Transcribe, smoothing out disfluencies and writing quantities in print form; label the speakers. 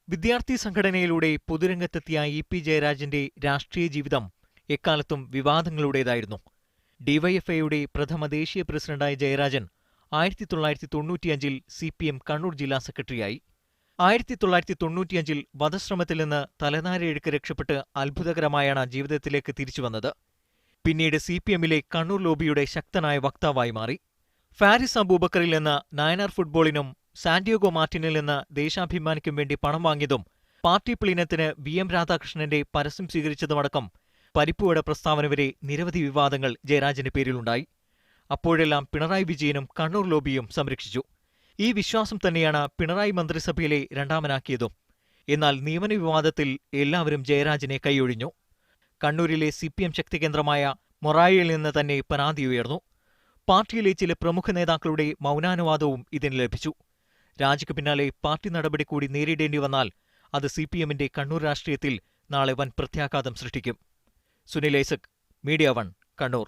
Speaker 1: വിദ്യാർത്ഥി സംഘടനയിലൂടെ പൊതുരംഗത്തെത്തിയ ഇ.പി. ജയരാജന്റെ രാഷ്ട്രീയ ജീവിതം എക്കാലത്തും വിവാദങ്ങളുടേതായിരുന്നു. ഡിവൈഎഫ്ഐയുടെ പ്രഥമ ദേശീയ പ്രസിഡന്റായ ജയരാജൻ 1995-ൽ CPM കണ്ണൂർ ജില്ലാ സെക്രട്ടറിയായി. 1995-ൽ വധശ്രമത്തിൽ നിന്ന് തലനാരിഴയ്ക്ക് രക്ഷപ്പെട്ട് അത്ഭുതകരമായാണ് ജീവിതത്തിലേക്ക് തിരിച്ചുവന്നത്. പിന്നീട് CPMലെ കണ്ണൂർ ലോബിയുടെ ശക്തനായ വക്താവായി മാറി. ഫാരിസ് അബൂബക്കറിൽ നിന്ന് നയനാർ ഫുട്ബോളിനും സാന്റിയാഗോ മാർട്ടിനിൽ നിന്ന് ദേശാഭിമാനിക്കും വേണ്ടി പണം വാങ്ങിയതും പാർട്ടി പ്ലീനത്തിന് VM രാധാകൃഷ്ണന്റെ പരസ്യം സ്വീകരിച്ചതുമടക്കം പരിപ്പുവട പ്രസ്താവന വരെ നിരവധി വിവാദങ്ങൾ ജയരാജന്റെ പേരിലുണ്ടായി. അപ്പോഴെല്ലാം പിണറായി വിജയനും കണ്ണൂർ ലോബിയും സംരക്ഷിച്ചു. ഈ വിശ്വാസം തന്നെയാണ് പിണറായി മന്ത്രിസഭയിലെ രണ്ടാമനാക്കിയതും. എന്നാൽ നിയമന വിവാദത്തിൽ എല്ലാവരും ജയരാജനെ കൈയൊഴിഞ്ഞു. കണ്ണൂരിലെ CPM ശക്തികേന്ദ്രമായ മൊറാഴയിൽ നിന്ന് തന്നെ പരാതി ഉയർന്നു. പാർട്ടിയിലെ ചില പ്രമുഖ നേതാക്കളുടെ മൗനാനുവാദവും ഇതിന് ലഭിച്ചു. രാജിക്ക് പിന്നാലെ പാർട്ടി നടപടി കൂടി നേരിടേണ്ടി വന്നാൽ അത് CPMന്റെ കണ്ണൂർ രാഷ്ട്രീയത്തിൽ നാളെ വൻ പ്രത്യാഘാതം സൃഷ്ടിക്കും. സുനിൽ ഐസക്, മീഡിയ 1, കണ്ണൂർ.